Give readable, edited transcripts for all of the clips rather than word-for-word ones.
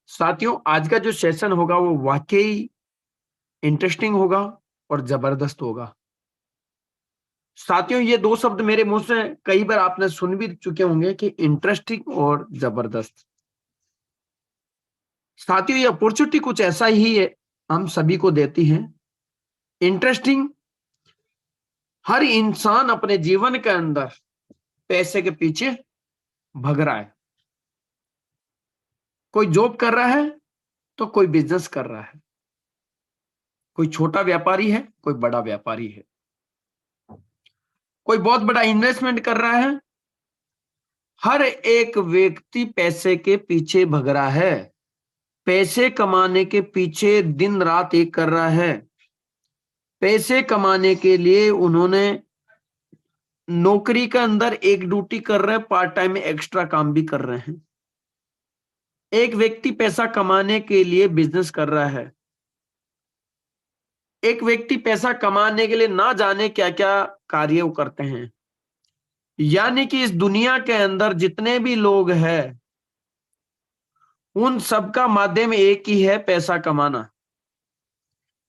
साथियों, आज का जो सेशन होगा वो वाकई इंटरेस्टिंग होगा और जबरदस्त होगा। साथियों, ये दो शब्द मेरे मुंह से कई बार आपने सुन भी चुके होंगे कि इंटरेस्टिंग और जबरदस्त। साथियों, ये अपॉर्चुनिटी कुछ ऐसा ही है, हम सभी को देती है। इंटरेस्टिंग, हर इंसान अपने जीवन के अंदर पैसे के पीछे भग रहा है। कोई जॉब कर रहा है तो कोई बिजनेस कर रहा है, कोई छोटा व्यापारी है, कोई बड़ा व्यापारी है, कोई बहुत बड़ा इन्वेस्टमेंट कर रहा है। हर एक व्यक्ति पैसे के पीछे भग रहा है, पैसे कमाने के पीछे दिन रात एक कर रहा है। पैसे कमाने के लिए उन्होंने नौकरी के अंदर एक ड्यूटी कर रहे हैं, पार्ट टाइम में एक्स्ट्रा काम भी कर रहे हैं। एक व्यक्ति पैसा कमाने के लिए बिजनेस कर रहा है। एक व्यक्ति पैसा कमाने के लिए ना जाने क्या क्या कार्य वो करते हैं। यानी कि इस दुनिया के अंदर जितने भी लोग हैं, उन सबका माध्यम एक ही है, पैसा कमाना।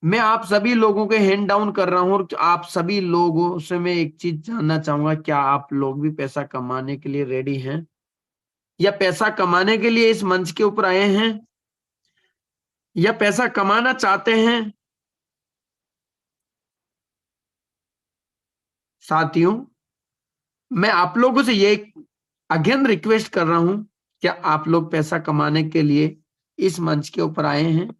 मैं आप सभी लोगों के हैंड डाउन कर रहा हूं और आप सभी लोगों से मैं एक चीज जानना चाहूंगा, क्या आप लोग भी पैसा कमाने के लिए रेडी हैं या पैसा कमाने के लिए इस मंच के ऊपर आए हैं या पैसा कमाना चाहते हैं? साथियों, मैं आप लोगों से ये अगेन रिक्वेस्ट कर रहा हूं, क्या आप लोग पैसा कमाने के लिए इस मंच के ऊपर आए हैं?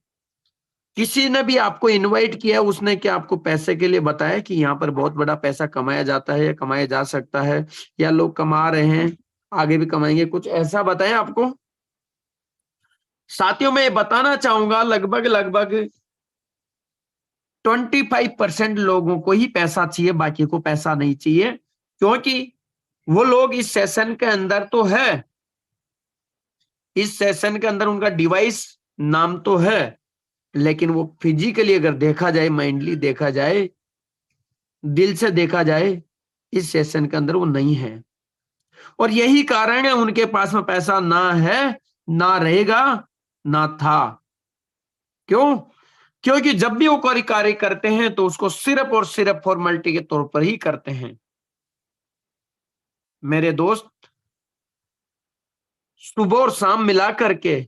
किसी ने भी आपको इनवाइट किया, उसने क्या आपको पैसे के लिए बताया कि यहाँ पर बहुत बड़ा पैसा कमाया जाता है या कमाया जा सकता है, या लोग कमा रहे हैं, आगे भी कमाएंगे, कुछ ऐसा बताया आपको? साथियों, मैं ये बताना चाहूंगा, लगभग लगभग 25% लोगों को ही पैसा चाहिए, बाकी को पैसा नहीं चाहिए। क्योंकि वो लोग इस सेशन के अंदर तो है, इस सेशन के अंदर उनका डिवाइस नाम तो है, लेकिन वो फिजिकली अगर देखा जाए, माइंडली देखा जाए, दिल से देखा जाए, इस सेशन के अंदर वो नहीं है। और यही कारण है उनके पास में पैसा ना है, ना रहेगा, ना था। क्यों? क्योंकि जब भी वो कोई कार्य करते हैं तो उसको सिर्फ और सिर्फ फॉर्मेलिटी के तौर पर ही करते हैं। मेरे दोस्त, सुबह और शाम मिला करके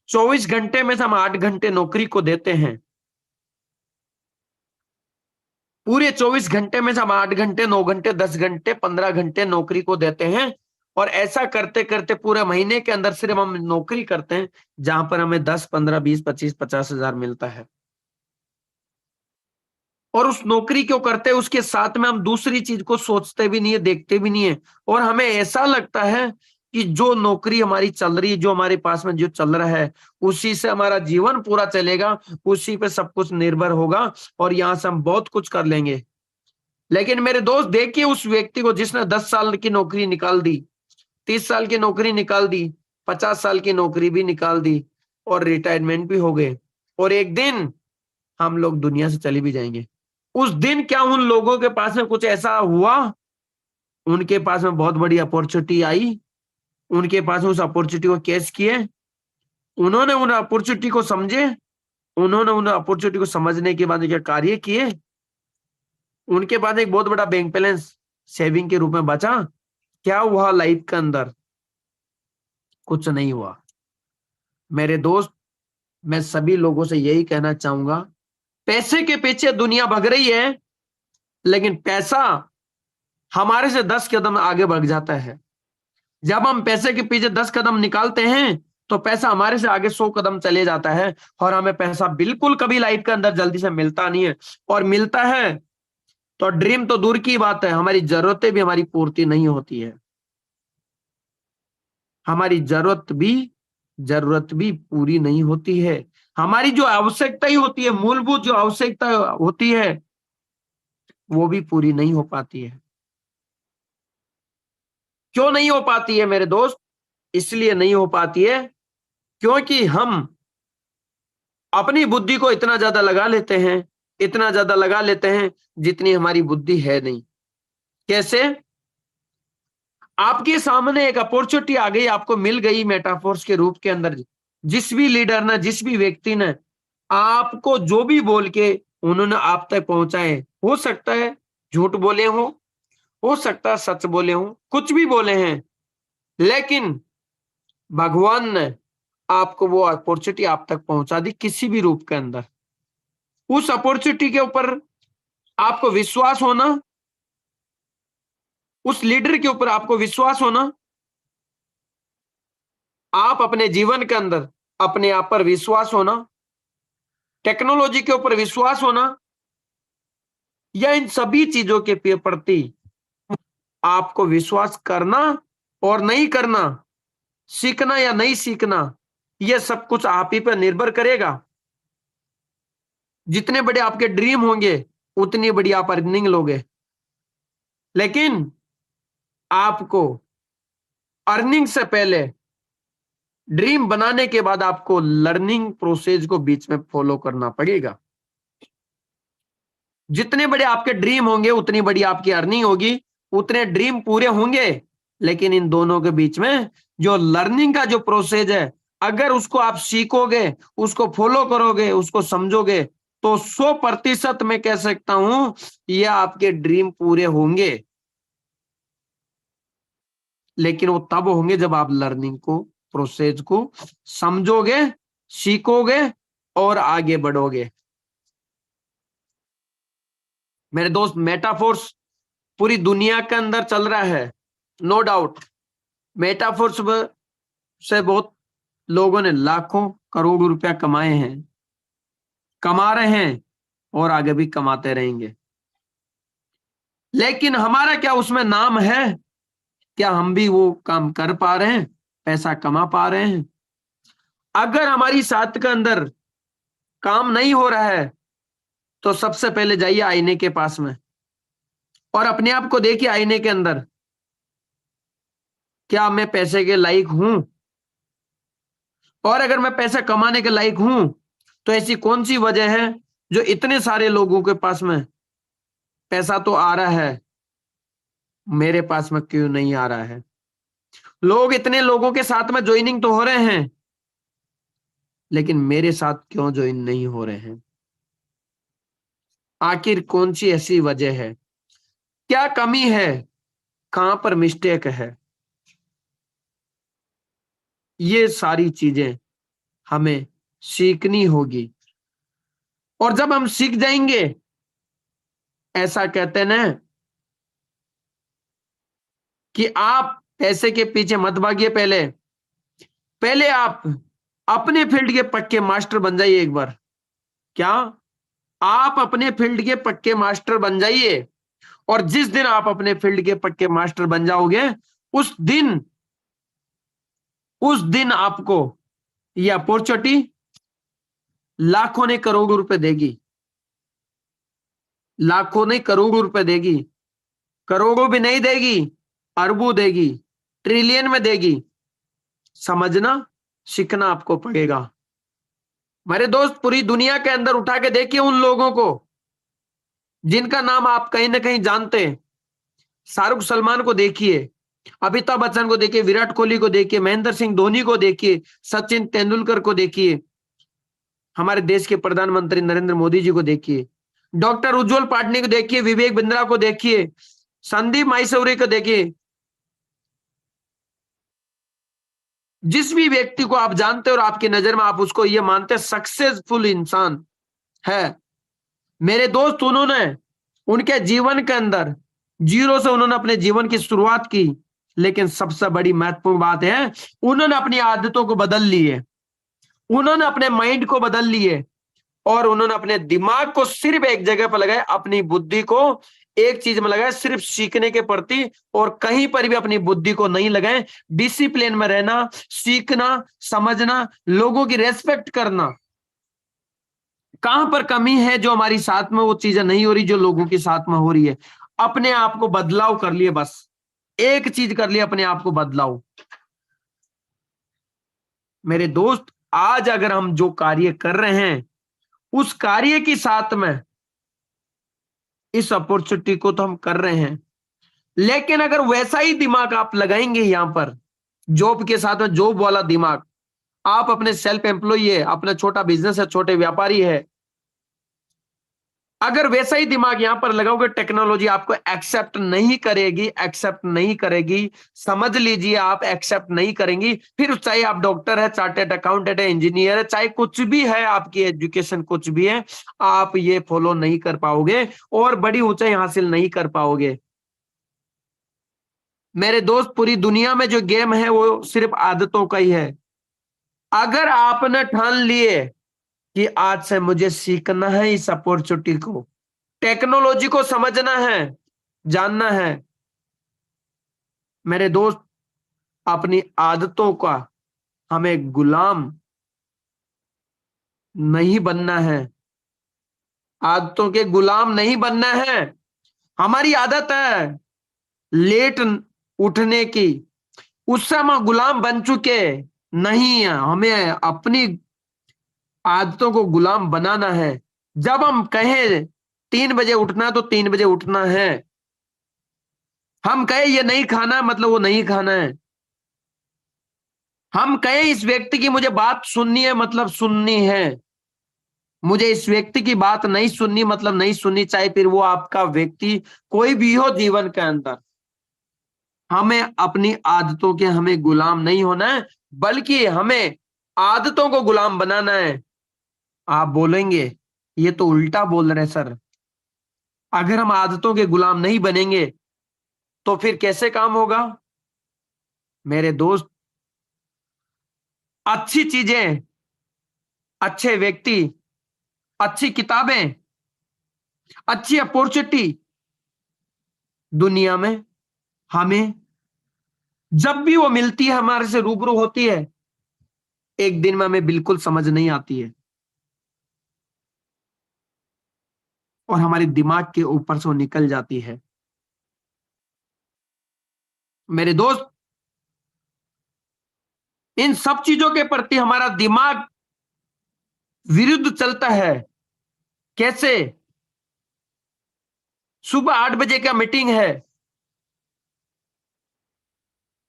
24 घंटे में से हम 8 घंटे नौकरी को देते हैं। पूरे 24 घंटे में से हम 8 घंटे, 9 घंटे, 10 घंटे, 15 घंटे नौकरी को देते हैं। और ऐसा करते करते पूरे महीने के अंदर सिर्फ हम नौकरी करते हैं जहां पर हमें 10, 15, 20, 25, 50 हजार मिलता है। और उस नौकरी क्यों करते हैं, उसके साथ में हम दूसरी चीज को सोचते भी नहीं है, देखते भी नहीं है। और हमें ऐसा लगता है कि जो नौकरी हमारी चल रही है, जो हमारे पास में जो चल रहा है, उसी से हमारा जीवन पूरा चलेगा, उसी पे सब कुछ निर्भर होगा और यहां से हम बहुत कुछ कर लेंगे। लेकिन मेरे दोस्त, देखिए उस व्यक्ति को जिसने 10 साल की नौकरी निकाल दी, 30 साल की नौकरी निकाल दी, 50 साल की नौकरी भी निकाल दी और रिटायरमेंट भी हो गए, और एक दिन हम लोग दुनिया से चले भी जाएंगे। उस दिन क्या उन लोगों के पास में कुछ ऐसा हुआ? उनके पास में बहुत बड़ी अपॉर्चुनिटी आई, उनके पास में उस अपॉर्चुनिटी को कैच किए, उन्होंने उन अपॉर्चुनिटी को समझे, उन्होंने उन अपॉर्चुनिटी को समझने के बाद क्या कार्य किए, उनके पास एक बहुत बड़ा बैंक बैलेंस सेविंग के रूप में बचा। क्या हुआ लाइफ के अंदर? कुछ नहीं हुआ। मेरे दोस्त, मैं सभी लोगों से यही कहना चाहूंगा, पैसे के पीछे दुनिया भग रही है, लेकिन पैसा हमारे से 10 कदम आगे बढ़ जाता है। जब हम पैसे के पीछे 10 कदम निकालते हैं तो पैसा हमारे से आगे 100 कदम चले जाता है। और हमें पैसा बिल्कुल कभी लाइफ के अंदर जल्दी से मिलता नहीं है, और मिलता है तो ड्रीम तो दूर की बात है, हमारी जरूरतें भी हमारी पूर्ति नहीं होती है। हमारी जरूरत भी पूरी नहीं होती है। हमारी जो आवश्यकता ही होती है, मूलभूत जो आवश्यकता होती है, वो भी पूरी नहीं हो पाती है। क्यों नहीं हो पाती है मेरे दोस्त? इसलिए नहीं हो पाती है क्योंकि हम अपनी बुद्धि को इतना ज्यादा लगा लेते हैं, इतना ज्यादा लगा लेते हैं जितनी हमारी बुद्धि है नहीं। कैसे? आपके सामने एक अपॉर्चुनिटी आ गई, आपको मिल गई मेटाफोर्स के रूप के अंदर, जिस भी लीडर ने, जिस भी व्यक्ति ने आपको जो भी बोल के उन्होंने आप तक पहुंचाए, हो सकता है झूठ बोले हो सकता है सच बोले हो, कुछ भी बोले हैं, लेकिन भगवान ने आपको वो अपॉर्चुनिटी आप तक पहुंचा दी किसी भी रूप के अंदर। उस अपॉर्चुनिटी के ऊपर आपको विश्वास होना, उस लीडर के ऊपर आपको विश्वास होना, आप अपने जीवन के अंदर अपने आप पर विश्वास होना, टेक्नोलॉजी के ऊपर विश्वास होना, या इन सभी चीजों के प्रति आपको विश्वास करना और नहीं करना, सीखना या नहीं सीखना, यह सब कुछ आप ही पर निर्भर करेगा। जितने बड़े आपके ड्रीम होंगे उतनी बड़ी आप अर्निंग लोगे, लेकिन आपको अर्निंग से पहले, ड्रीम बनाने के बाद आपको लर्निंग प्रोसेस को बीच में फॉलो करना पड़ेगा। जितने बड़े आपके ड्रीम होंगे उतनी बड़ी आपकी अर्निंग होगी, उतने ड्रीम पूरे होंगे, लेकिन इन दोनों के बीच में जो लर्निंग का जो प्रोसेस है, अगर उसको आप सीखोगे, उसको फॉलो करोगे, उसको समझोगे, तो 100% मैं कह सकता हूं ये आपके ड्रीम पूरे होंगे। लेकिन वो तब होंगे जब आप लर्निंग को, प्रोसेस को समझोगे, सीखोगे और आगे बढ़ोगे। मेरे दोस्त, मेटाफोर्स पूरी दुनिया के अंदर चल रहा है, नो डाउट। मेटाफोर्स से बहुत लोगों ने लाखों करोड़ों रुपया कमाए हैं, कमा रहे हैं और आगे भी कमाते रहेंगे। लेकिन हमारा क्या उसमें नाम है? क्या हम भी वो काम कर पा रहे हैं, पैसा कमा पा रहे हैं? अगर हमारी साथ के अंदर काम नहीं हो रहा है तो सबसे पहले जाइए आईने के पास में और अपने आप को देखिए आईने के अंदर, क्या मैं पैसे के लायक हूं? और अगर मैं पैसा कमाने के लायक हूं तो ऐसी कौन सी वजह है जो इतने सारे लोगों के पास में पैसा तो आ रहा है, मेरे पास में क्यों नहीं आ रहा है? लोग इतने लोगों के साथ में ज्वाइनिंग तो हो रहे हैं, लेकिन मेरे साथ क्यों ज्वाइन नहीं हो रहे हैं? आखिर कौन सी ऐसी वजह है? क्या कमी है? कहां पर मिस्टेक है? ये सारी चीजें हमें सीखनी होगी। और जब हम सीख जाएंगे, ऐसा कहते हैं ना कि आप पैसे के पीछे मत भागिए, पहले पहले आप अपने फील्ड के पक्के मास्टर बन जाइए एक बार। क्या? आप अपने फील्ड के पक्के मास्टर बन जाइए, और जिस दिन आप अपने फील्ड के पक्के मास्टर बन जाओगे, उस दिन आपको यह अपॉर्चुनिटी लाखों ने करोड़ों रुपए देगी, लाखों नहीं करोड़ों रुपए देगी। करोड़ों भी नहीं देगी, अरबों देगी, ट्रिलियन में देगी। समझना, सीखना आपको पड़ेगा। मेरे दोस्त, पूरी दुनिया के अंदर उठा के देखिए उन लोगों को जिनका नाम आप कहीं ना कहीं जानते हैं। शाहरुख सलमान को देखिए, अमिताभ बच्चन को देखिए, विराट कोहली को देखिए, महेंद्र सिंह धोनी को देखिए, सचिन तेंदुलकर को देखिए, हमारे देश के प्रधानमंत्री नरेंद्र मोदी जी को देखिए, डॉक्टर उज्जवल पाटनी को देखिए, विवेक बिंद्रा को देखिए, संदीप माहेश्वरी को देखिए। जिस भी व्यक्ति को आप जानते हो और आपकी नजर में आप उसको ये मानते सक्सेसफुल इंसान है, मेरे दोस्त, उन्होंने उनके जीवन के अंदर जीरो से उन्होंने अपने जीवन की शुरुआत की। लेकिन सबसे बड़ी महत्वपूर्ण बात है, उन्होंने अपनी आदतों को बदल लिए, उन्होंने अपने माइंड को बदल लिए, और उन्होंने अपने दिमाग को सिर्फ एक जगह पर लगाया, अपनी बुद्धि को एक चीज में लगाया, सिर्फ सीखने के प्रति, और कहीं पर भी अपनी बुद्धि को नहीं लगाए। डिसिप्लिन में रहना, सीखना, समझना, लोगों की रेस्पेक्ट करना। कहां पर कमी है जो हमारी साथ में वो चीजें नहीं हो रही जो लोगों के साथ में हो रही है? अपने आप को बदलाव कर लिए, बस एक चीज कर लिए, अपने आप को बदलाव। मेरे दोस्त, आज अगर हम जो कार्य कर रहे हैं उस कार्य के साथ में इस अपॉर्चुनिटी को तो हम कर रहे हैं, लेकिन अगर वैसा ही दिमाग आप लगाएंगे यहां पर, जॉब के साथ में जॉब वाला दिमाग, आप अपने सेल्फ एम्प्लॉय है, अपना छोटा बिजनेस है, छोटे व्यापारी है, अगर वैसा ही दिमाग यहां पर लगाओगे, टेक्नोलॉजी आपको एक्सेप्ट नहीं करेगी, एक्सेप्ट नहीं करेगी। समझ लीजिए आप एक्सेप्ट नहीं करेंगी। फिर चाहे आप डॉक्टर है, चार्टेड अकाउंटेंट है, इंजीनियर है, चाहे कुछ भी है, आपकी एजुकेशन कुछ भी है, आप ये फॉलो नहीं कर पाओगे और बड़ी ऊंचाई हासिल नहीं कर पाओगे। मेरे दोस्त, पूरी दुनिया में जो गेम है वो सिर्फ आदतों का ही है। अगर आपने ठान लिए कि आज से मुझे सीखना है इस अपॉर्चुनिटी को, टेक्नोलॉजी को समझना है, जानना है, मेरे दोस्त, अपनी आदतों का हमें गुलाम नहीं बनना है, आदतों के गुलाम नहीं बनना है। हमारी आदत है लेट उठने की, उससे हम गुलाम बन चुके नहीं है। हमें अपनी आदतों को गुलाम बनाना है। जब हम कहें 3 बजे उठना तो 3 बजे उठना है। हम कहें ये नहीं खाना मतलब वो नहीं खाना है। हम कहें इस व्यक्ति की मुझे बात सुननी है मतलब सुननी है। मुझे इस व्यक्ति की बात नहीं सुननी मतलब नहीं सुननी, चाहे फिर वो आपका व्यक्ति कोई भी हो जीवन के अंदर। हमें अपनी आदतों के हमें गुलाम नहीं होना है, बल्कि हमें आदतों को गुलाम बनाना है। आप बोलेंगे ये तो उल्टा बोल रहे हैं सर। अगर हम आदतों के गुलाम नहीं बनेंगे तो फिर कैसे काम होगा? मेरे दोस्त, अच्छी चीजें, अच्छे व्यक्ति, अच्छी किताबें, अच्छी अपॉर्चुनिटी दुनिया में हमें जब भी वो मिलती है, हमारे से रूबरू होती है, एक दिन में हमें बिल्कुल समझ नहीं आती है और हमारे दिमाग के ऊपर से वो निकल जाती है। मेरे दोस्त, इन सब चीजों के प्रति हमारा दिमाग विरुद्ध चलता है। कैसे? सुबह 8 बजे का मीटिंग है,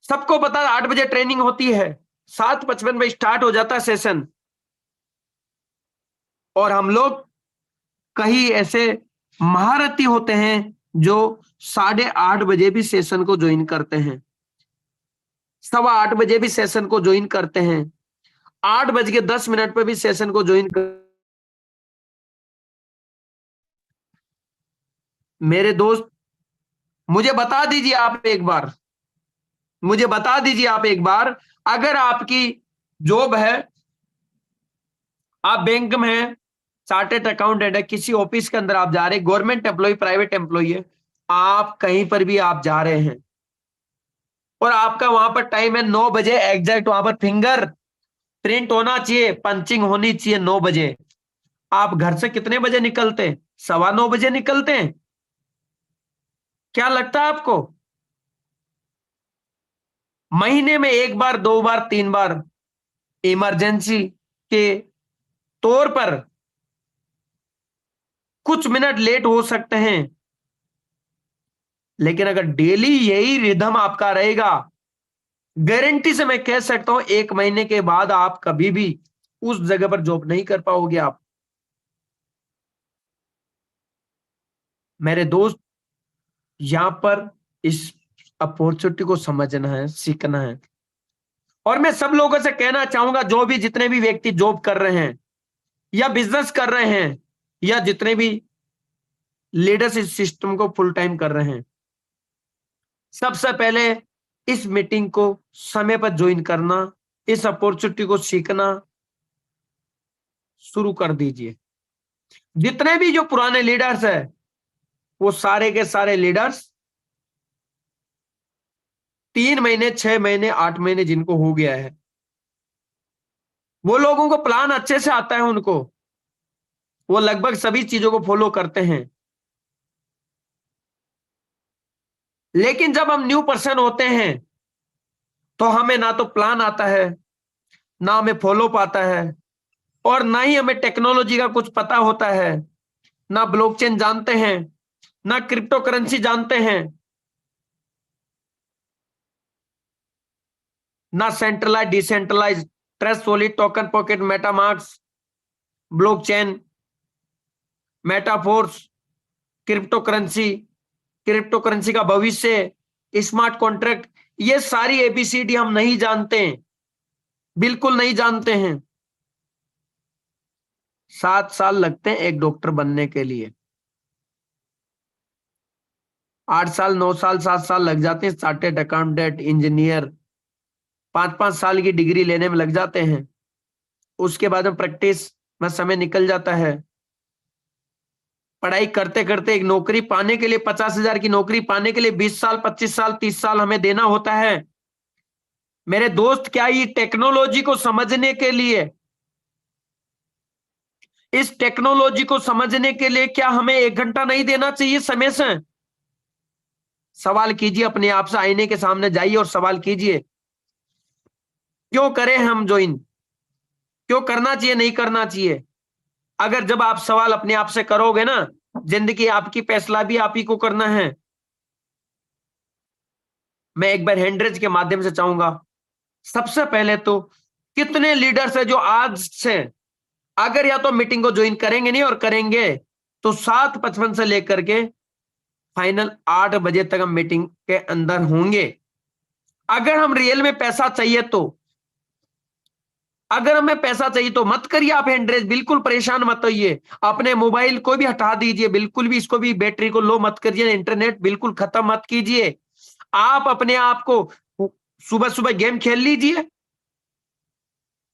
सबको पता है 8 बजे ट्रेनिंग होती है, 7:55 में स्टार्ट हो जाता है सेशन, और हम लोग कहीं ऐसे महारथी होते हैं जो 8:30 बजे भी सेशन को ज्वाइन करते हैं, 8:15 बजे भी सेशन को ज्वाइन करते हैं, 8:10 पे भी सेशन को ज्वाइन कर। मेरे दोस्त, मुझे बता दीजिए आप एक बार, मुझे बता दीजिए आप एक बार, अगर आपकी जॉब है, आप बैंक में हैं, चार्टेड अकाउंटेंट है, किसी ऑफिस के अंदर आप जा रहे हैं, गवर्नमेंट एम्प्लॉय, प्राइवेट एम्प्लॉय है, आप कहीं पर भी आप जा रहे हैं और आपका वहां पर टाइम है 9 बजे एग्जैक्ट, वहां पर फिंगर प्रिंट होना चाहिए, पंचिंग होनी चाहिए 9 बजे। आप घर से कितने बजे निकलते हैं? 9:15 बजे निकलते हैं। क्या लगता है आपको महीने में एक बार, 2 बार, 3 बार इमरजेंसी के तौर पर कुछ मिनट लेट हो सकते हैं, लेकिन अगर डेली यही रिदम आपका रहेगा, गारंटी से मैं कह सकता हूं 1 महीने के बाद आप कभी भी उस जगह पर जॉब नहीं कर पाओगे आप। मेरे दोस्त, यहां पर इस अपॉर्चुनिटी को समझना है, सीखना है। और मैं सब लोगों से कहना चाहूंगा, जो भी जितने भी व्यक्ति जॉब कर रहे हैं या बिजनेस कर रहे हैं या जितने भी लीडर्स इस सिस्टम को फुल टाइम कर रहे हैं, सबसे पहले इस मीटिंग को समय पर ज्वाइन करना, इस अपॉर्चुनिटी को सीखना शुरू कर दीजिए। जितने भी जो पुराने लीडर्स है, वो सारे के सारे लीडर्स 3 महीने, 6 महीने, 8 महीने जिनको हो गया है, वो लोगों को प्लान अच्छे से आता है उनको, वो लगभग सभी चीजों को फॉलो करते हैं। लेकिन जब हम न्यू पर्सन होते हैं तो हमें ना तो प्लान आता है, ना हमें फॉलो पाता है, और ना ही हमें टेक्नोलॉजी का कुछ पता होता है, ना ब्लॉकचेन जानते हैं, ना क्रिप्टो करेंसी जानते हैं, ना centralize decentralize trust solid, token pocket, metamarks, blockchain, metaforce, crypto currency, crypto currency का भविष्य, स्मार्ट कॉन्ट्रैक्ट, ये सारी एबीसीडी हम नहीं जानते हैं, बिल्कुल नहीं जानते हैं। 7 साल लगते हैं एक डॉक्टर बनने के लिए, 8 साल, 9 साल, 7 साल लग जाते हैं चार्टेड अकाउंटेंट, इंजीनियर, 5-5 साल की डिग्री लेने में लग जाते हैं। उसके बाद में प्रैक्टिस में समय निकल जाता है। पढ़ाई करते करते एक नौकरी पाने के लिए, 50,000 की नौकरी पाने के लिए 20 साल, 25 साल, 30 साल हमें देना होता है। मेरे दोस्त, क्या ये टेक्नोलॉजी को समझने के लिए, इस टेक्नोलॉजी को समझने के लिए क्या हमें 1 घंटा नहीं देना चाहिए समय से? सवाल कीजिए अपने आप से, आईने के सामने जाइए और सवाल कीजिए, क्यों करें हम ज्वाइन, क्यों करना चाहिए, नहीं करना चाहिए? अगर जब आप सवाल अपने आप से करोगे ना, जिंदगी आपकी, फैसला भी आप ही को करना है। मैं एक बार हैंडरेज के माध्यम से चाहूंगा, सबसे पहले तो कितने लीडर्स है जो आज से, अगर या तो मीटिंग को ज्वाइन करेंगे नहीं, और करेंगे तो 7:55 से लेकर के फाइनल 8 बजे तक हम मीटिंग के अंदर होंगे। अगर हम रियल में पैसा चाहिए तो, अगर हमें पैसा चाहिए तो मत करिए आप हैंडरेज, बिल्कुल परेशान मत होइए। अपने मोबाइल को भी हटा दीजिए, बिल्कुल भी इसको भी बैटरी को लो मत करिए, इंटरनेट बिल्कुल खत्म मत कीजिए। आप अपने आप को, सुबह सुबह गेम खेल लीजिए,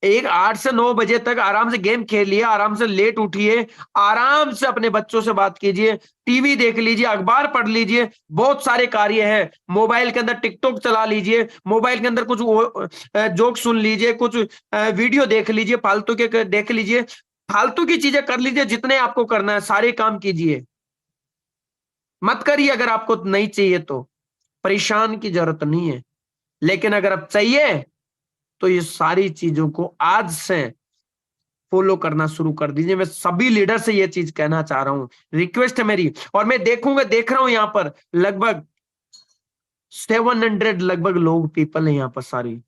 एक 8 से 9 बजे तक आराम से गेम खेलिए, आराम से लेट उठिए, आराम से अपने बच्चों से बात कीजिए, टीवी देख लीजिए, अखबार पढ़ लीजिए, बहुत सारे कार्य है। मोबाइल के अंदर टिकटॉक चला लीजिए, मोबाइल के अंदर कुछ जोक सुन लीजिए, कुछ वीडियो देख लीजिए, फालतू के देख लीजिए, फालतू की चीजें कर लीजिए, जितने आपको करना है सारे काम कीजिए, मत करिए अगर आपको नहीं चाहिए तो। परेशान की जरूरत नहीं है, लेकिन अगर आप चाहिए तो ये सारी चीजों को आज से फॉलो करना शुरू कर दीजिए। मैं सभी लीडर से ये चीज कहना चाह रहा हूं, रिक्वेस्ट है मेरी। और मैं देख रहा हूं यहां पर लगभग 700 लगभग लोग, पीपल है यहां पर सारी।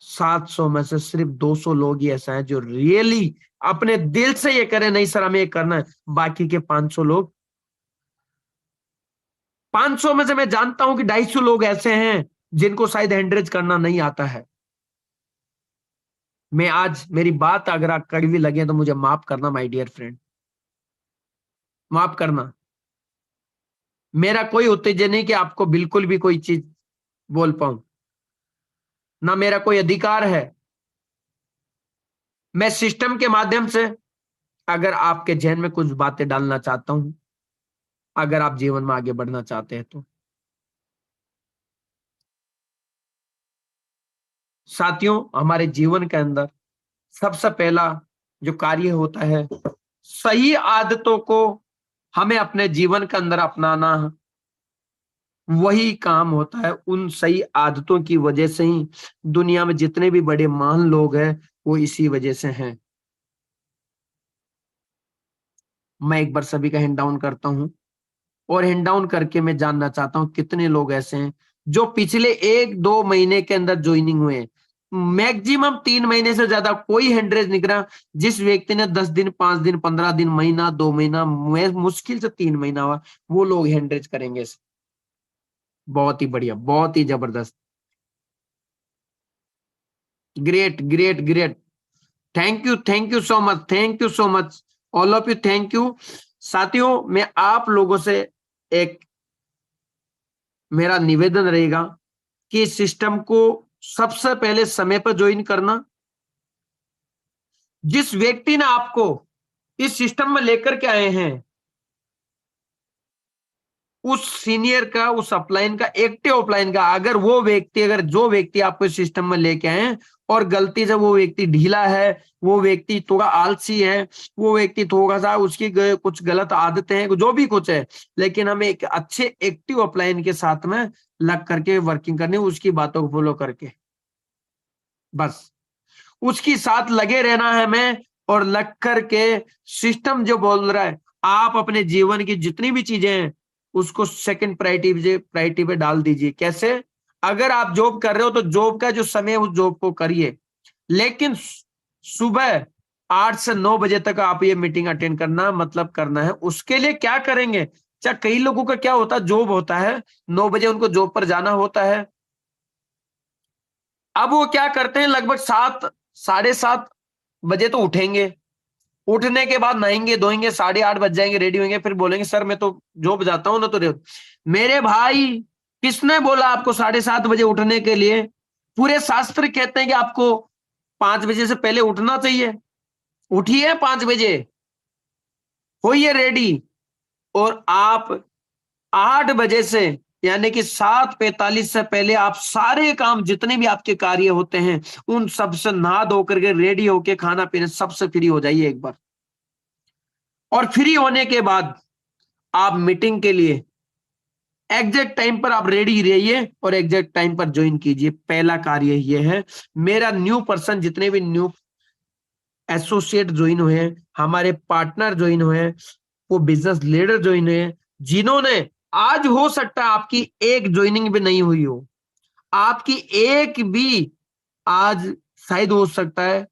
700 में से सिर्फ 200 लोग ही ऐसा है जो रियली अपने दिल से ये करें, नहीं सर हमें ये करना है। बाकी के 500 लोग, 500 में से मैं जानता हूं कि 250 लोग ऐसे हैं जिनको शायद हैंडरेज करना नहीं आता है। मैं आज, मेरी बात अगर आप कड़वी लगे तो मुझे माफ करना माय डियर फ्रेंड, माफ करना। मेरा कोई उत्तेजन नहीं कि आपको बिल्कुल भी कोई चीज बोल पाऊं, ना मेरा कोई अधिकार है। मैं सिस्टम के माध्यम से अगर आपके जहन में कुछ बातें डालना चाहता हूं, अगर आप जीवन में आगे बढ़ना चाहते हैं तो। साथियों, हमारे जीवन के अंदर सबसे पहला जो कार्य होता है, सही आदतों को हमें अपने जीवन के अंदर अपनाना, वही काम होता है। उन सही आदतों की वजह से ही दुनिया में जितने भी बड़े महान लोग हैं वो इसी वजह से हैं। मैं एक बार सभी का हैंड डाउन करता हूं, और हैंड डाउन करके मैं जानना चाहता हूं कितने लोग ऐसे हैं जो पिछले 1-2 महीने के अंदर ज्वाइनिंग हुए हैं। मैक्सिमम 3 महीने से ज्यादा कोई हैंडरेज नहीं करा। जिस व्यक्ति ने 10 दिन, 5 दिन, 15 दिन, महीना, 2 महीना, मुश्किल से 3 महीना हुआ, वो लोग हैंडरेज करेंगे। बहुत ही बढ़िया, बहुत ही जबरदस्त, great great great. Thank you so much, thank you so much, all of you, thank you. साथियों, मैं आप लोगों से एक, मेरा निवेदन रहेगा कि सिस्टम को सबसे पहले समय पर ज्वाइन करना। जिस व्यक्ति ने आपको इस सिस्टम में लेकर के आए हैं, उस सीनियर का, उस अपलाइन का, एक्टिव अपलाइन का, अगर वो व्यक्ति, अगर जो व्यक्ति आपको इस सिस्टम में लेके आए हैं और गलती से वो व्यक्ति ढीला है, वो व्यक्ति थोड़ा आलसी है, वो व्यक्ति थोड़ा सा उसकी कुछ गलत आदतें हैं, जो भी कुछ है, लेकिन हमें एक अच्छे एक्टिव अपलाइन के साथ में लग करके वर्किंग करनी, उसकी बातों को फॉलो करके, बस उसकी साथ लगे रहना है हमें। और लग करके सिस्टम जो बोल रहा है, आप अपने जीवन की जितनी भी चीजें हैं उसको सेकंड प्रायोरिटी पे डाल दीजिए। कैसे? अगर आप जॉब कर रहे हो तो जॉब का जो समय है उस जॉब को करिए। लेकिन सुबह 8 से 9 बजे तक आप ये मीटिंग अटेंड करना मतलब करना है। उसके लिए क्या करेंगे? चाहे कई लोगों का क्या होता है, जॉब होता है, 9 बजे उनको जॉब पर जाना होता है। अब वो क्या करते हैं, लगभग 7 7:30 बजे तो उठेंगे। उठने के बाद नहाएंगे धोएंगे, 8:30 बज जाएंगे, रेडी होंगे, फिर बोलेंगे सर मैं तो जॉब जाता हूं ना। तो मेरे भाई, किसने बोला आपको 7:30 बजे उठने के लिए? पूरे शास्त्र कहते हैं कि आपको 5 बजे से पहले उठना चाहिए। उठिए 5 बजे, होइए रेडी, और आप 8 बजे से यानी कि 7:45 से पहले आप सारे काम जितने भी आपके कार्य होते हैं उन सब से नहा धो करके रेडी होके खाना पीना सबसे फ्री हो जाइए एक बार। और फ्री होने के बाद आप मीटिंग के लिए एग्जैक्ट टाइम पर आप रेडी रहिए और एग्जैक्ट टाइम पर ज्वाइन कीजिए। पहला कार्य यह है। मेरा न्यू पर्सन, जितने भी न्यू एसोसिएट ज्वाइन हुए हैं, हमारे पार्टनर ज्वाइन हुए हैं, वो बिजनेस लीडर ज्वाइन हुए हैं, जिन्होंने, आज हो सकता है आपकी एक ज्वाइनिंग भी नहीं हुई हो, आपकी एक भी आज शायद हो सकता है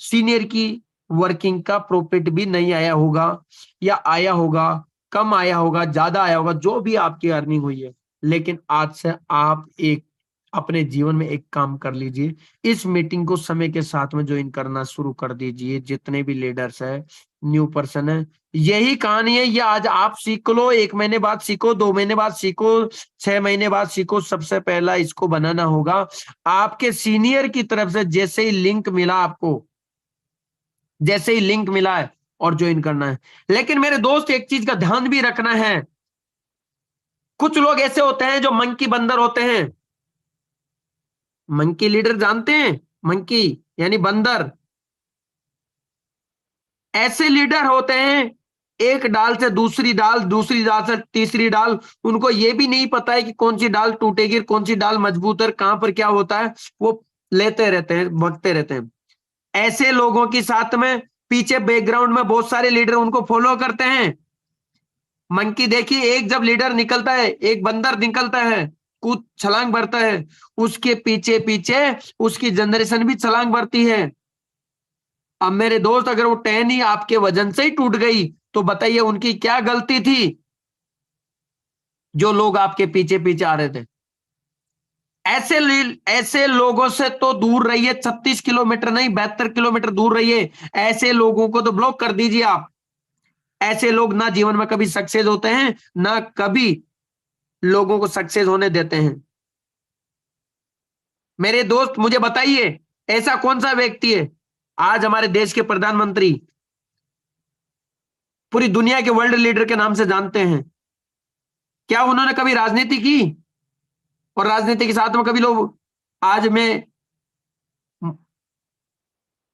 सीनियर की वर्किंग का प्रॉफिट भी नहीं आया होगा, या आया होगा, कम आया होगा, ज्यादा आया होगा, जो भी आपकी अर्निंग हुई है। लेकिन आज से आप एक अपने जीवन में एक काम कर लीजिए, इस मीटिंग को समय के साथ में ज्वाइन करना शुरू कर दीजिए। जितने भी लीडर्स है, न्यू पर्सन है, यही कहानी है। ये आज आप सीख लो, 1 महीने बाद सीखो, 2 महीने बाद सीखो, 6 महीने बाद सीखो, सबसे पहला इसको बनाना होगा। आपके सीनियर की तरफ से जैसे ही लिंक मिला आपको, जैसे ही लिंक मिला है और ज्वाइन करना है। लेकिन मेरे दोस्त, एक चीज का ध्यान भी रखना है। कुछ लोग ऐसे होते हैं जो मंकी बंदर होते हैं। मंकी लीडर जानते हैं? मंकी यानी बंदर। ऐसे लीडर होते हैं, एक डाल से दूसरी डाल, दूसरी डाल से तीसरी डाल, उनको ये भी नहीं पता है कि कौन सी डाल टूटेगी, कौन सी डाल मजबूत है, कहां पर क्या होता है, वो लेते रहते हैं, भगते रहते हैं। ऐसे लोगों के साथ में पीछे बैकग्राउंड में बहुत सारे लीडर उनको फॉलो करते हैं। मंकी देखिए, एक जब लीडर निकलता है, एक बंदर निकलता है, कूद छलांग भरता है, उसके पीछे पीछे उसकी जनरेशन भी छलांग भरती है। अब मेरे दोस्त, अगर वो टहनी आपके वजन से ही टूट गई तो बताइए उनकी क्या गलती थी, जो लोग आपके पीछे पीछे आ रहे थे। ऐसे लोगों से तो दूर रहिए, 36 किलोमीटर नहीं 72 किलोमीटर दूर रहिए। ऐसे लोगों को तो ब्लॉक कर दीजिए आप। ऐसे लोग ना जीवन में कभी सक्सेस होते हैं, ना कभी लोगों को सक्सेस होने देते हैं। मेरे दोस्त, मुझे बताइए, ऐसा कौन सा व्यक्ति है, आज हमारे देश के प्रधानमंत्री पूरी दुनिया के वर्ल्ड लीडर के नाम से जानते हैं, क्या उन्होंने कभी राजनीति की? और राजनीति के साथ में कभी लोग, आज मैं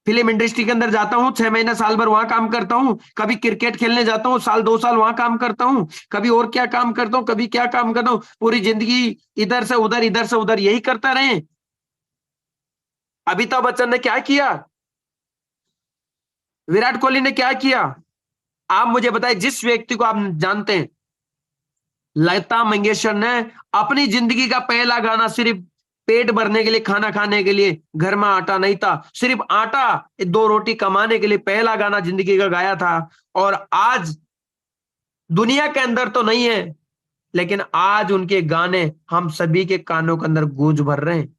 फिल्म इंडस्ट्री के अंदर जाता हूं, 6 महीना साल भर वहां काम करता हूं, कभी क्रिकेट खेलने जाता हूं, साल 2 साल वहां काम करता हूं, कभी और क्या काम करता हूं, कभी क्या काम करता हूं, पूरी जिंदगी इधर से उधर, इधर से उधर यही करता रहे। अमिताभ बच्चन ने क्या किया? विराट कोहली ने क्या किया? आप मुझे बताएं, जिस व्यक्ति को आप जानते हैं, लता मंगेशकर ने अपनी जिंदगी का पहला गाना सिर्फ पेट भरने के लिए, खाना खाने के लिए, घर में आटा नहीं था, सिर्फ आटा 2 रोटी कमाने के लिए पहला गाना जिंदगी का गाया था। और आज दुनिया के अंदर तो नहीं है, लेकिन आज उनके गाने हम सभी के कानों के अंदर गूंज भर रहे हैं।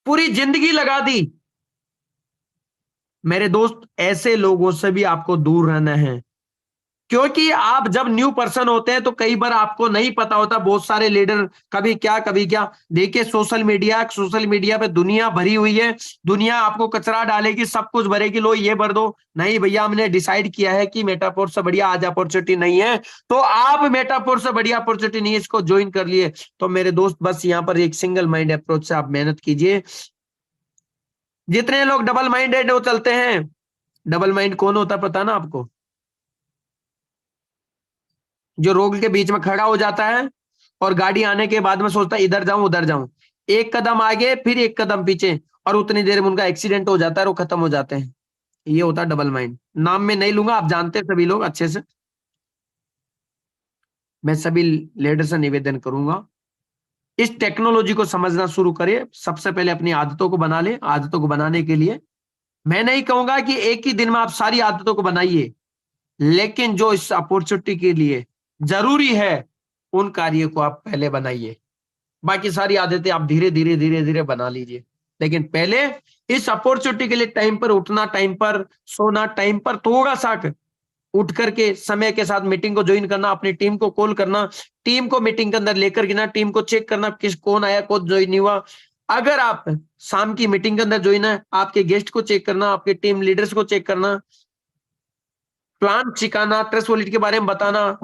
पूरी जिंदगी लगा दी। मेरे दोस्त, ऐसे लोगों से भी आपको दूर रहना है, क्योंकि आप जब न्यू पर्सन होते हैं तो कई बार आपको नहीं पता होता, बहुत सारे लीडर कभी क्या कभी क्या। देखिए, सोशल मीडिया पे दुनिया भरी हुई है। दुनिया आपको कचरा डालेगी, सब कुछ भरेगी, लो ये भर दो। नहीं भैया, हमने डिसाइड किया है कि मेटापोर से बढ़िया आज अपॉर्चुनिटी नहीं है, तो आप मेटापोर से बढ़िया अपॉर्चुनिटी नहीं है, इसको ज्वाइन कर लिए। तो मेरे दोस्त, बस यहाँ पर एक सिंगल माइंड अप्रोच से आप मेहनत कीजिए। जितने लोग डबल माइंडेड वो चलते हैं, डबल माइंड कौन होता है पता ना आपको? जो रोड के बीच में खड़ा हो जाता है और गाड़ी आने के बाद में सोचता है इधर जाऊं उधर जाऊं, एक कदम आगे फिर एक कदम पीछे, और उतनी देर में उनका एक्सीडेंट हो जाता है और वो खत्म हो जाते हैं। ये होता है डबल माइंड। नाम में नहीं लूंगा, आप जानते हैं सभी लोग अच्छे से। मैं सभी लीडर से निवेदन करूंगा, इस टेक्नोलॉजी को समझना शुरू करिए। सबसे पहले अपनी आदतों को बना ले। आदतों को बनाने के लिए मैं नहीं कहूंगा कि एक ही दिन में आप सारी आदतों को बनाइए, लेकिन जो इस अपॉर्चुनिटी के लिए जरूरी है उन कार्यों को आप पहले बनाइए। बाकी सारी आदतें आप धीरे धीरे धीरे धीरे बना लीजिए, लेकिन पहले इस अपॉर्चुनिटी के लिए टाइम पर उठना, टाइम पर सोना, टाइम पर थोड़ा सा उठ करके समय के साथ मीटिंग को ज्वाइन करना, अपनी टीम को कॉल करना, टीम को मीटिंग के अंदर लेकर गिना, टीम को चेक करना किस कौन आया कौन ज्वाइन नहीं हुआ। अगर आप शाम की मीटिंग के अंदर ज्वाइन है, आपके गेस्ट को चेक करना, आपके टीम लीडर्स को चेक करना, प्लान सिखाना, ट्रस्ट वॉलेट के बारे में बताना,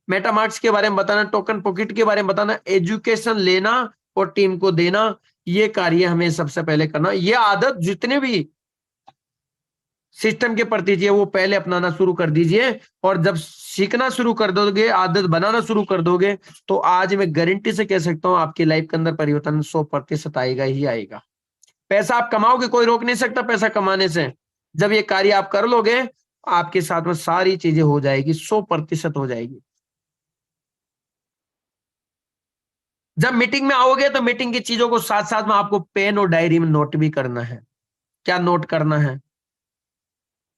मेटामार्क्स के बारे में बताना, टोकन पॉकेट के बारे में बताना, एजुकेशन लेना और टीम को देना, ये कार्य हमें सबसे पहले करना। ये आदत जितने भी सिस्टम के प्रति चाहिए वो पहले अपनाना शुरू कर दीजिए। और जब सीखना शुरू कर दोगे, आदत बनाना शुरू कर दोगे, तो आज मैं गारंटी से कह सकता हूं आपकी लाइफ के अंदर परिवर्तन 100% आएगा ही आएगा। पैसा आप कमाओगे, कोई रोक नहीं सकता पैसा कमाने से। जब ये कार्य आप कर लोगे, आपके साथ में सारी चीजें हो जाएगी, 100% हो जाएगी। जब मीटिंग में आओगे तो मीटिंग की चीजों को साथ साथ में आपको पेन और डायरी में नोट भी करना है। क्या नोट करना है?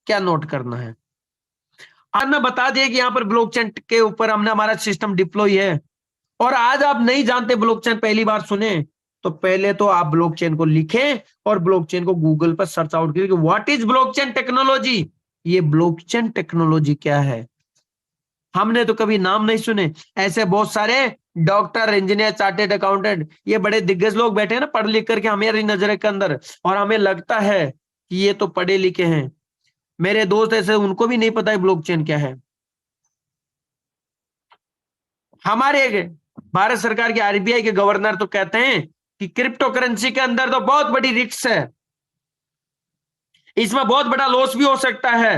क्या नोट करना है? आज मैं बता दिया कि यहाँ पर ब्लॉकचेन के ऊपर हमने हमारा सिस्टम डिप्लॉय है। और आज आप नहीं जानते, ब्लॉकचेन पहली बार सुने, तो पहले तो आप ब्लॉकचेन को लिखें और ब्लॉकचेन को गूगल पर सर्च आउट करिए, व्हाट इज ब्लॉकचेन टेक्नोलॉजी। ये ब्लॉकचेन टेक्नोलॉजी क्या है? हमने तो कभी नाम नहीं सुने। ऐसे बहुत सारे डॉक्टर, इंजीनियर, चार्टेड अकाउंटेंट, ये बड़े दिग्गज लोग बैठे हैं ना पढ़ लिख करके हमारी नजर के अंदर, और हमें लगता है कि ये तो पढ़े लिखे हैं। मेरे दोस्त ऐसे, उनको भी नहीं पता है ब्लॉकचेन क्या है। हमारे भारत सरकार के आरबीआई के गवर्नर तो कहते हैं कि क्रिप्टो करेंसी के अंदर तो बहुत बड़ी रिस्क है, इसमें बहुत बड़ा लॉस भी हो सकता है,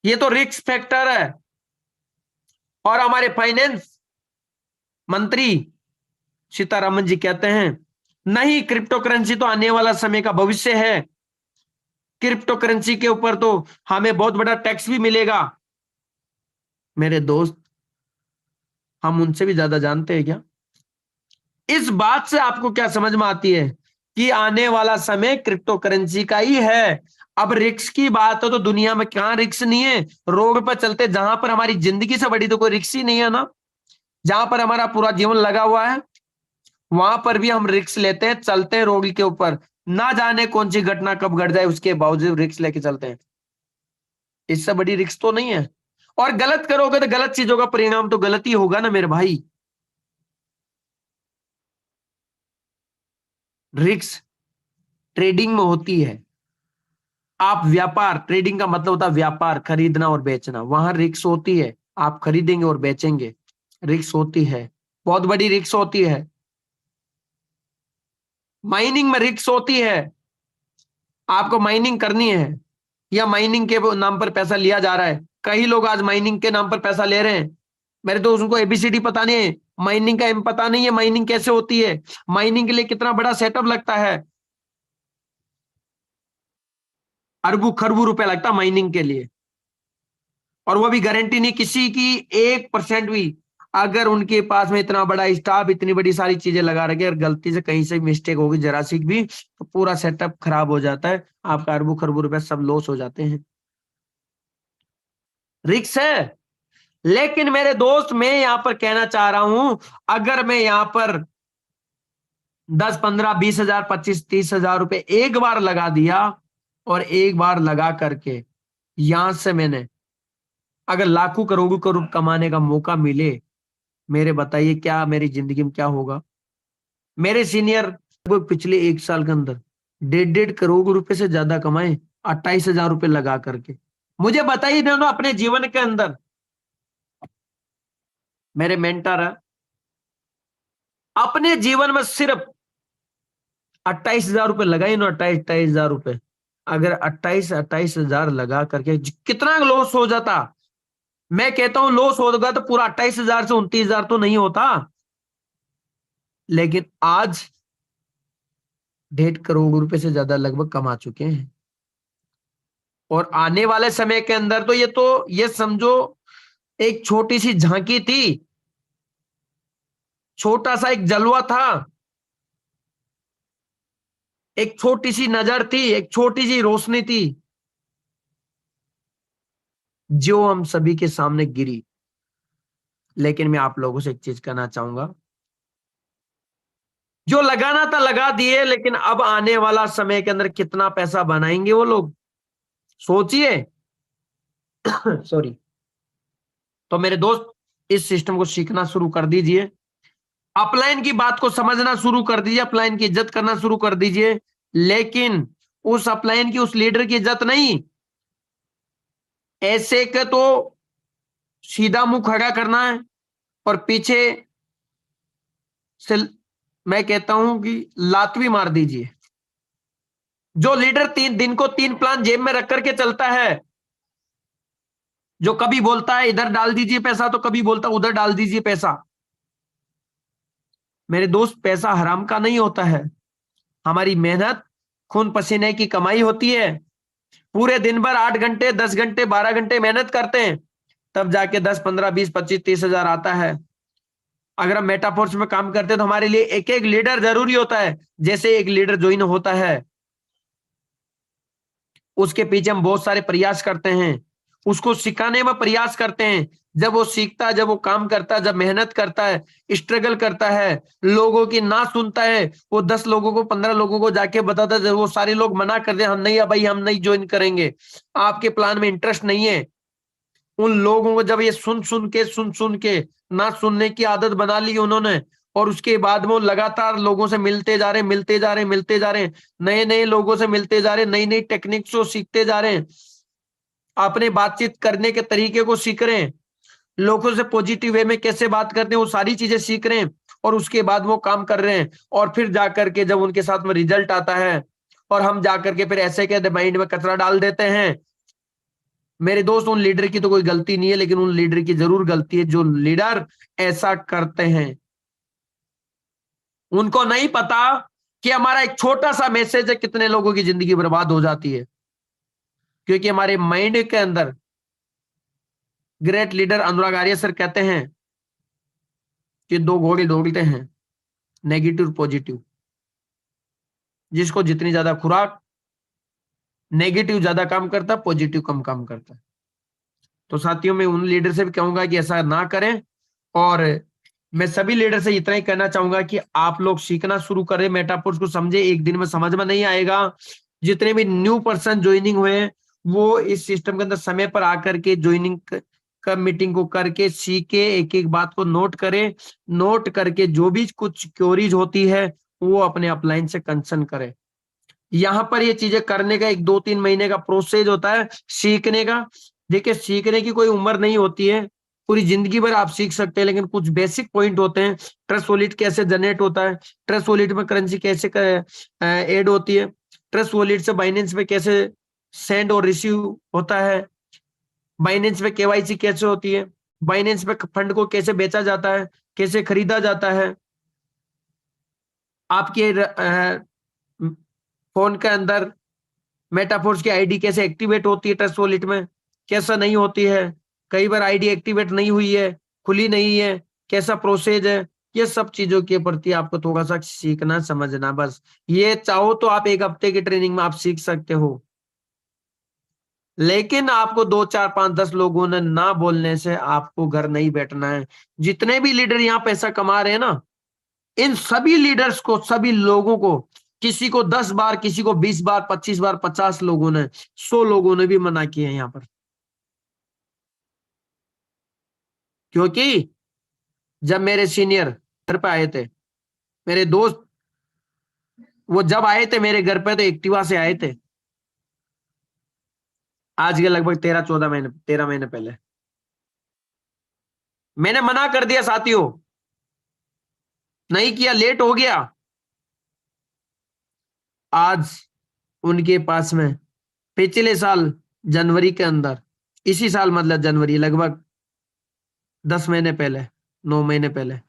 ये तो रिस्क फैक्टर है। और हमारे फाइनेंस मंत्री सीतारामन जी कहते हैं नहीं, क्रिप्टो करेंसी तो आने वाला समय का भविष्य है, क्रिप्टो करेंसी के ऊपर तो हमें बहुत बड़ा टैक्स भी मिलेगा। मेरे दोस्त, हम उनसे भी ज्यादा जानते हैं क्या? इस बात से आपको क्या समझ में आती है कि आने वाला समय क्रिप्टो करेंसी का ही है। अब रिस्क की बात हो तो दुनिया में कहां रिस्क नहीं है। रोड पर चलते, जहां पर हमारी जिंदगी से बड़ी तो कोई रिस्क ही नहीं है ना। जहां पर हमारा पूरा जीवन लगा हुआ है, वहां पर भी हम रिस्क लेते हैं, चलते हैं रोड के ऊपर, ना जाने कौन सी घटना कब घट जाए, उसके बावजूद रिस्क लेके चलते हैं। इससे बड़ी रिस्क तो नहीं है। और गलत करोगे तो गलत चीजों का परिणाम तो गलत ही होगा ना मेरे भाई। रिस्क ट्रेडिंग में होती है। आप व्यापार, ट्रेडिंग का मतलब होता है व्यापार, खरीदना और बेचना, वहां रिस्क होती है। आप खरीदेंगे और बेचेंगे, रिस्क होती है, बहुत बड़ी रिस्क होती है। माइनिंग में रिस्क होती है। आपको माइनिंग करनी है या माइनिंग के नाम पर पैसा लिया जा रहा है। कई लोग आज माइनिंग के नाम पर पैसा ले रहे हैं। मेरे दोस्त, उनको एबीसीडी पता नहीं है, माइनिंग का एम पता नहीं है, माइनिंग कैसे होती है, माइनिंग के लिए कितना बड़ा सेटअप लगता है। अरबों खरबों रुपए लगता है माइनिंग के लिए। और वो भी गारंटी नहीं किसी की 1% भी। अगर उनके पास में इतना बड़ा स्टाफ, इतनी बड़ी सारी चीजें लगा रखे, अगर गलती से कहीं से मिस्टेक होगी जरा सी भी, तो पूरा सेटअप खराब हो जाता है, आपका अरबों खरबों रुपए सब लॉस हो जाते हैं। रिक्स है। लेकिन मेरे दोस्त, मैं यहां पर कहना चाह रहा हूं, अगर मैं यहां पर 10, 15, 20 हजार, 25, 30 हजार रुपए एक बार लगा दिया, और एक बार लगा करके यहां से मैंने अगर लाखों करोड़ों करोड़ कमाने का मौका मिले, मेरे बताइए क्या मेरी जिंदगी में क्या होगा। मेरे सीनियर वो पिछले 1 साल के अंदर 1.5 करोड़ रुपए से ज्यादा कमाए, 28 हजार रुपए लगा करके। मुझे बताइए दोनों, अपने जीवन के अंदर मेरे मेंटर है, अपने जीवन में सिर्फ 28 हजार रुपए लगाए ना, 28 हजार रुपए। अगर 28 हजार लगा करके कितना लॉस हो जाता। मैं कहता हूं लॉस होगा तो पूरा 28 हजार से 29 हजार तो नहीं होता। लेकिन आज 1.5 करोड़ रुपए से ज्यादा लगभग कमा चुके हैं। और आने वाले समय के अंदर तो ये समझो एक छोटी सी झांकी थी। छोटा सा एक जलवा था, एक छोटी सी नजर थी, एक छोटी सी रोशनी थी, जो हम सभी के सामने गिरी। लेकिन मैं आप लोगों से एक चीज कहना चाहूंगा, जो लगाना था लगा दिए, लेकिन अब आने वाला समय के अंदर कितना पैसा बनाएंगे वो लोग, सोचिए। सॉरी। तो मेरे दोस्त, इस सिस्टम को सीखना शुरू कर दीजिए, अपलाइन की बात को समझना शुरू कर दीजिए, अपलाइन की इज्जत करना शुरू कर दीजिए। लेकिन उस अपलाइन की, उस लीडर की इज्जत नहीं, ऐसे के तो सीधा मुंह खड़ा करना है और पीछे से मैं कहता हूं कि लात भी मार दीजिए। जो लीडर 3 दिन को 3 प्लान जेब में रख करके चलता है, जो कभी बोलता है इधर डाल दीजिए पैसा, तो कभी बोलता है उधर डाल दीजिए पैसा। मेरे दोस्त, पैसा हराम का नहीं होता है, हमारी मेहनत, खून पसीने की कमाई होती है। पूरे दिन भर 8 घंटे, 10 घंटे, 12 घंटे मेहनत करते हैं, तब जाके 10, 15, 20, 25, 30 हजार आता है। अगर हम मेटाफोर्स में काम करते हैं तो हमारे लिए एक एक लीडर जरूरी होता है। जैसे एक लीडर ज्वाइन होता है, उसके पीछे हम बहुत सारे प्रयास करते हैं, उसको सिखाने में प्रयास करते हैं। जब वो सीखता है, जब वो काम करता है, जब मेहनत करता है, स्ट्रगल करता है, लोगों की ना सुनता है, वो 10 लोगों को, 15 लोगों को जाके बताता है, वो सारे लोग मना कर दे, हम नहीं, भाई हम नहीं ज्वाइन करेंगे, आपके प्लान में इंटरेस्ट नहीं है। उन लोगों को जब ये सुन सुन के ना सुनने की आदत बना ली उन्होंने, और उसके बाद में वो लगातार लोगों से मिलते जा रहे, मिलते जा रहे, मिलते जा रहे, नए नए लोगों से मिलते जा रहे, नई नई टेक्निक्स को सीखते जा रहे हैं, अपने बातचीत करने के तरीके को सीख रहे हैं, लोगों से पॉजिटिव वे में कैसे बात करते हैं, वो सारी चीजें सीख रहे हैं। और उसके बाद वो काम कर रहे हैं, और फिर जाकर के जब उनके साथ में रिजल्ट आता है, और हम जाकर के फिर ऐसे के माइंड में कचरा डाल देते हैं। मेरे दोस्त, उन लीडर की तो कोई गलती नहीं है, लेकिन उन लीडर की जरूर गलती है जो लीडर ऐसा करते हैं। उनको नहीं पता कि हमारा एक छोटा सा मैसेज है कितने लोगों की जिंदगी बर्बाद हो जाती है। क्योंकि हमारे माइंड के अंदर, great leader Anurag Arya sir कहते हैं कि 2 घोड़े दौड़ते हैं, नेगेटिव पॉजिटिव। जिसको जितनी ज्यादा खुराक, नेगेटिव ज्यादा काम करता, पॉजिटिव कम काम करता। तो साथियों, मैं उन लीडर से भी कहूंगा कि ऐसा ना करें। और मैं सभी लीडर से इतना ही कहना चाहूंगा कि आप लोग सीखना शुरू करें, मेटाफोर्स को समझे। एक दिन में समझ में नहीं आएगा। जितने भी न्यू पर्सन ज्वाइनिंग हुए, वो इस सिस्टम के अंदर समय पर आकर के ज्वाइनिंग का मीटिंग को करके सीखे, एक एक बात को नोट करें, नोट करके जो भी कुछ क्वेरीज होती है वो अपने अपलाइन से कंसर्न करें। यहाँ पर ये चीजें करने का 1, 2, 3 महीने का प्रोसेस होता है सीखने का। देखिए, सीखने की कोई उम्र नहीं होती है, पूरी जिंदगी भर आप सीख सकते हैं। लेकिन कुछ बेसिक पॉइंट होते हैं। ट्रस्ट वॉलेट कैसे जनरेट होता है, ट्रस्ट वॉलेट में करेंसी कैसे ऐड होती है, ट्रस्ट वॉलेट से बाइनेंस में कैसे सेंड और रिसीव होता है, बाइनेंस में केवाईसी कैसे होती है, बाइनेंस में फंड को कैसे बेचा जाता है, कैसे खरीदा जाता है, आपके फोन के अंदर मेटाफोर्स की आईडी कैसे एक्टिवेट होती है, ट्रस्ट वॉलेट में कैसा नहीं होती है, कई बार आईडी एक्टिवेट नहीं हुई है, खुली नहीं है, कैसा प्रोसेस है। ये सब चीजों के प्रति आपको थोड़ा सा सीखना, समझना। बस ये चाहो तो आप 1 हफ्ते की ट्रेनिंग में आप सीख सकते हो। लेकिन आपको 2, 4, 5, 10 लोगों ने ना बोलने से आपको घर नहीं बैठना है। जितने भी लीडर यहाँ पैसा कमा रहे हैं ना, इन सभी लीडर्स को, सभी लोगों को, किसी को 10 बार, किसी को 20 बार, 25 बार, 50 लोगों ने, 100 लोगों ने भी मना किया है यहाँ पर। क्योंकि जब मेरे सीनियर घर पे आए थे, मेरे दोस्त, वो जब आए थे मेरे घर पे तो एक्टिवा से आए थे, आज के लगभग 13, 14 महीने, 13 महीने पहले। मैंने मना कर दिया साथियों, नहीं किया, लेट हो गया। आज उनके पास में पिछले साल जनवरी के अंदर, इसी साल मतलब जनवरी, लगभग 10 महीने पहले, 9 महीने पहले,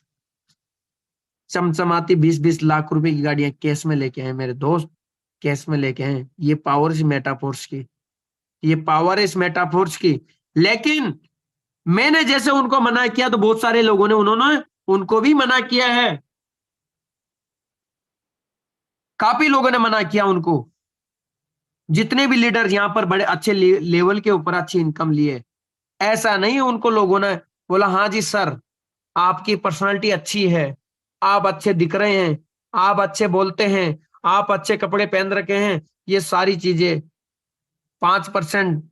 चमचमाती 20-20 लाख रुपए की गाड़ियां कैश में लेके आए मेरे दोस्त, कैश में लेके आए। ये पावर इस मेटाफोर्स की, ये पावर है इस मेटाफोर्स की। लेकिन मैंने जैसे उनको मना किया तो बहुत सारे लोगों ने, उन्होंने उनको भी मना किया है, काफी लोगों ने मना किया उनको। जितने भी लीडर यहाँ पर बड़े अच्छे लेवल के ऊपर अच्छी इनकम लिए, ऐसा नहीं उनको लोगों ने बोला हाँ जी सर, आपकी पर्सनालिटी अच्छी है, आप अच्छे दिख रहे हैं, आप अच्छे बोलते हैं, आप अच्छे कपड़े पहन रखे हैं, ये सारी चीजें 5%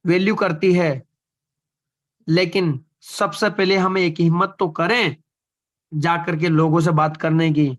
वैल्यू करती है। लेकिन सबसे पहले हमें एक हिम्मत तो करें जाकर के लोगों से बात करने की,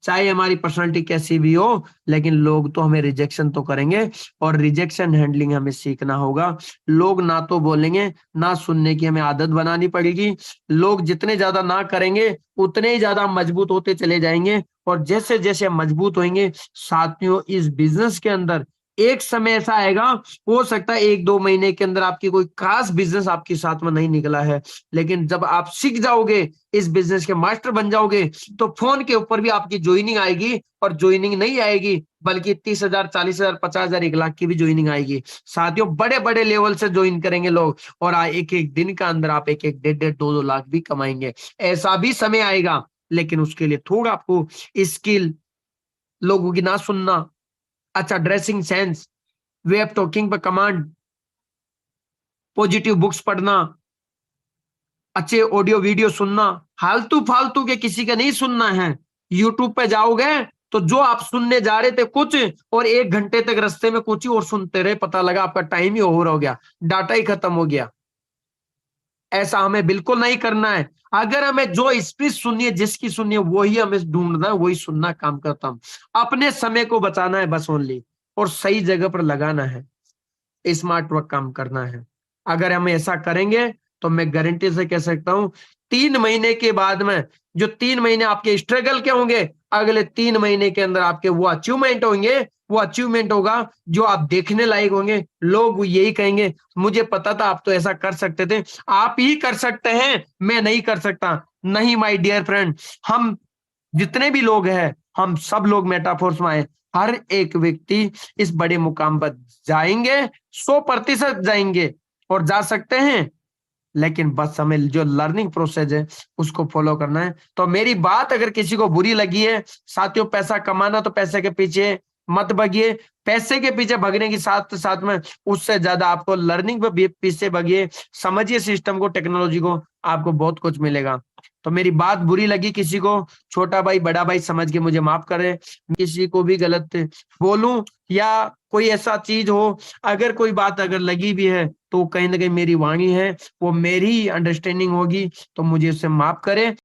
चाहे हमारी पर्सनालिटी कैसी भी हो, लेकिन लोग तो हमें रिजेक्शन तो करेंगे, और रिजेक्शन हैंडलिंग हमें सीखना होगा। लोग ना तो बोलेंगे, ना सुनने की हमें आदत बनानी पड़ेगी। लोग जितने ज्यादा ना करेंगे उतने ही ज्यादा मजबूत होते चले जाएंगे, और जैसे जैसे हम मजबूत होंगे साथियों, इस बिजनेस के अंदर एक समय ऐसा आएगा, हो सकता है 1-2 महीने के अंदर आपकी कोई खास बिजनेस आपके साथ में नहीं निकला है, लेकिन जब आप सीख जाओगे, इस बिजनेस के मास्टर बन जाओगे, तो फोन के ऊपर भी आपकी ज्वाइनिंग आएगी, और ज्वाइनिंग नहीं आएगी बल्कि 30,000, 40,000, 50,000, 1 लाख की भी ज्वाइनिंग आएगी। साथियों, बड़े बड़े लेवल से ज्वाइन करेंगे लोग, और एक एक दिन का अंदर आप एक एक 1.5, 2-2 लाख भी कमाएंगे। ऐसा भी समय आएगा, लेकिन उसके लिए थोड़ा आपको स्किल, लोगों की ना सुनना, अच्छा dressing sense, way of talking पर कमांड, पॉजिटिव बुक्स पढ़ना, अच्छे ऑडियो वीडियो सुनना, फालतू फालतू के किसी का नहीं सुनना है। यूट्यूब पे जाओगे तो जो आप सुनने जा रहे थे कुछ, और 1 घंटे तक रास्ते में कुछ ही और सुनते रहे, पता लगा आपका टाइम ही ओवर हो गया, डाटा ही खत्म हो गया। ऐसा हमें बिल्कुल नहीं करना है। अगर हमें जो स्पीच सुननी है, जिसकी सुननी है, वही हमें ढूंढना है, वही सुनना काम करता हूं। अपने समय को बचाना है बस ओनली, और सही जगह पर लगाना है, स्मार्ट वर्क काम करना है। अगर हम ऐसा करेंगे तो मैं गारंटी से कह सकता हूं, 3 महीने के बाद में, जो 3 महीने आपके स्ट्रगल के होंगे, अगले 3 महीने के अंदर आपके वो अचीवमेंट होंगे, वो अचीवमेंट होगा जो आप देखने लायक होंगे। लोग यही कहेंगे, मुझे पता था आप तो ऐसा कर सकते थे, आप ही कर सकते हैं, मैं नहीं कर सकता। नहीं माय डियर फ्रेंड, हम जितने भी लोग हैं, हम सब लोग मेटाफोर्स में आए, हर एक व्यक्ति इस बड़े मुकाम पर जाएंगे, 100% जाएंगे, और जा सकते हैं। लेकिन बस हमें जो लर्निंग प्रोसेस है उसको फॉलो करना है। तो मेरी बात अगर किसी को बुरी लगी है, साथियों, पैसा कमाना तो पैसे के पीछे मत भागिए, पैसे के पीछे भागने के साथ साथ में उससे ज्यादा आपको लर्निंग पे पीछे भागिए, समझिए सिस्टम को, टेक्नोलॉजी को, आपको बहुत कुछ मिलेगा। तो मेरी बात बुरी लगी किसी को, छोटा भाई बड़ा भाई समझ के मुझे माफ करें, किसी को भी गलत बोलूं या कोई ऐसा चीज हो, अगर कोई बात अगर लगी भी है तो कहीं ना कहीं मेरी वाणी है, वो मेरी अंडरस्टैंडिंग होगी, तो मुझे उससे माफ करें।